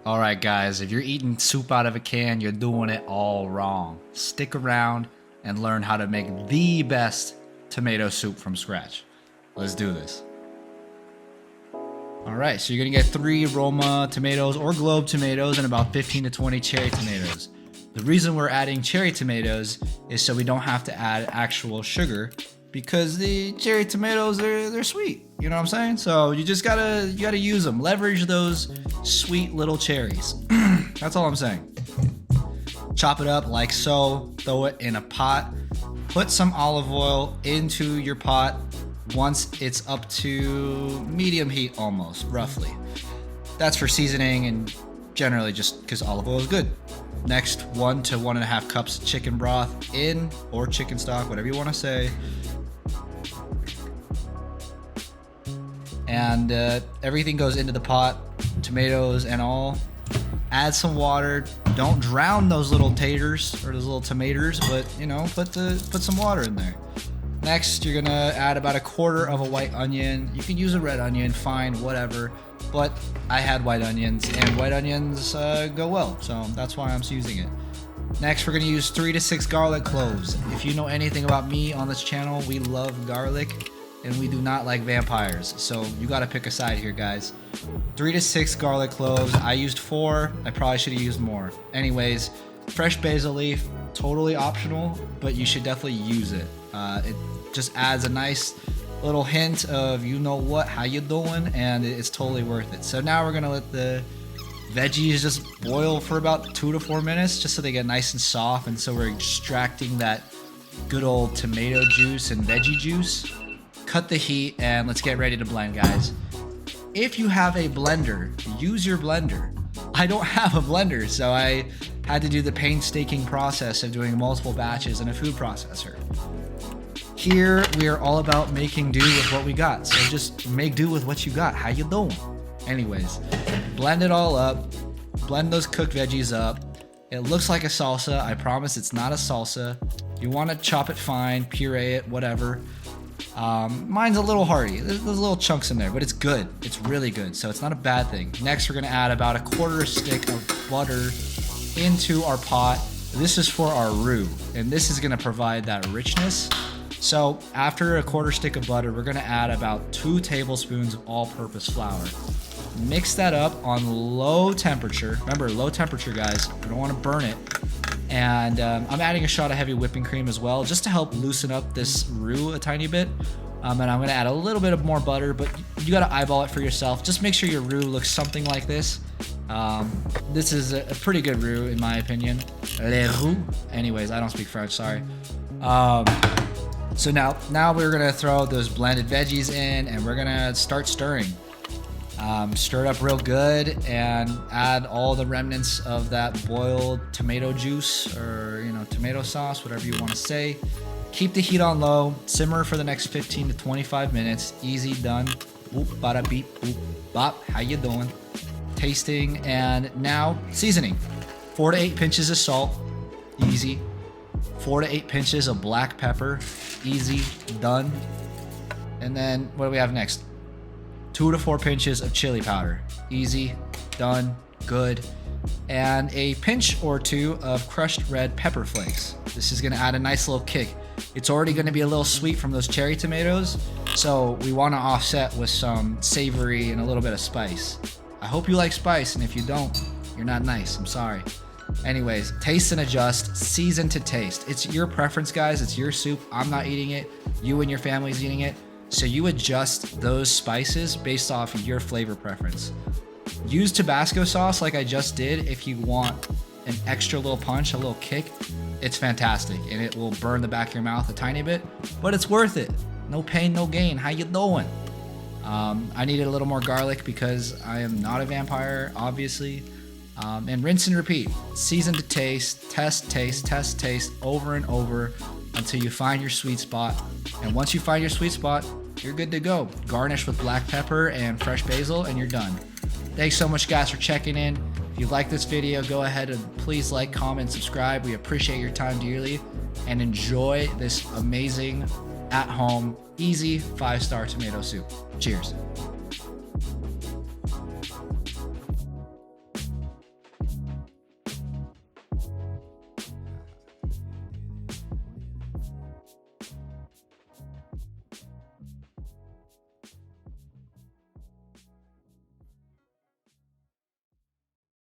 All right, guys, if you're eating soup out of a can, you're doing it all wrong. Stick around and learn how to make the best tomato soup from scratch. Let's do this. All right, so you're gonna get 3 ROMA tomatoes or globe tomatoes and about 15 to 20 cherry tomatoes. The reason we're adding cherry tomatoes is so we don't have to add actual sugar, because the cherry tomatoes, they're sweet. You know what I'm saying? So you just gotta use them. Leverage those sweet little cherries. That's all I'm saying. Chop it up like so. Throw it in a pot. Put some olive oil into your pot once it's up to medium heat almost, roughly. That's for seasoning and generally just because olive oil is good. Next, 1 to 1.5 cups of chicken broth in, or chicken stock, whatever you want to say. And everything goes into the pot, tomatoes and all. Add some water. Don't drown those little taters or those little tomatoes, but you know, put some water in there. Next, you're gonna add about 1/4 of a white onion. You can use a red onion, fine, whatever. But I had white onions, and white onions go well, so that's why I'm using it. Next, we're gonna use 3 to 6 garlic cloves. If you know anything about me on this channel, we love garlic. And we do not like vampires, so you gotta pick a side here, guys. 3 to 6 garlic cloves. I used 4. I probably should have used more. Anyways, fresh basil leaf, totally optional, but you should definitely use it. It just adds a nice little hint of you know what, how you doing, and it's totally worth it. So now we're gonna let the veggies just boil for about 2 to 4 minutes, just so they get nice and soft, and so we're extracting that good old tomato juice and veggie juice. Cut the heat and let's get ready to blend, guys. If you have a blender, use your blender. I don't have a blender, so I had to do the painstaking process of doing multiple batches in a food processor. Here, we are all about making do with what we got, so just make do with what you got. How you doing? Anyways, blend it all up. Blend those cooked veggies up. It looks like a salsa. I promise it's not a salsa. You want to chop it fine, puree it, whatever. Mine's a little hearty. There's little chunks in there, but it's good. It's really good, so it's not a bad thing. Next, we're gonna add about 1/4 stick of butter into our pot. This is for our roux, and this is gonna provide that richness. So after 1/4 stick of butter, we're gonna add about 2 tablespoons of all-purpose flour. Mix that up on low temperature. Remember, low temperature, guys. We don't want to burn it. And I'm adding a shot of heavy whipping cream as well, just to help loosen up this roux a tiny bit. And I'm going to add a little bit of more butter, but you got to eyeball it for yourself. Just make sure your roux looks something like this. This is a pretty good roux, in my opinion. Les roux. Anyways, I don't speak French, sorry. So now we're going to throw those blended veggies in, and we're going to start stirring. Stir it up real good and add all the remnants of that boiled tomato juice, or tomato sauce, whatever you want to say. Keep the heat on low, simmer for the next 15 to 25 minutes. Easy, done. Boop, bada beep, boop, bop. How you doing? Tasting, and now seasoning. 4 to 8 pinches of salt, easy. 4 to 8 pinches of black pepper, easy, done. And then what do we have next? 2 to 4 pinches of chili powder. Easy, done, good. And a pinch or 2 of crushed red pepper flakes. This is gonna add a nice little kick. It's already gonna be a little sweet from those cherry tomatoes, so we wanna offset with some savory and a little bit of spice. I hope you like spice, and if you don't, you're not nice, I'm sorry. Anyways, taste and adjust, season to taste. It's your preference, guys, it's your soup. I'm not eating it, you and your family's eating it. So you adjust those spices based off of your flavor preference. Use Tabasco sauce like I just did if you want an extra little punch, a little kick. It's fantastic, and it will burn the back of your mouth a tiny bit, but it's worth it. No pain, no gain. How you doing? I needed a little more garlic because I am not a vampire, obviously. And rinse and repeat. Season to taste, test, taste over and over until you find your sweet spot. And once you find your sweet spot, you're good to go. Garnish with black pepper and fresh basil, and you're done. Thanks so much, guys, for checking in. If you like this video, go ahead and please like, comment, subscribe. We appreciate your time dearly, and enjoy this amazing, at-home, easy 5-star tomato soup. Cheers.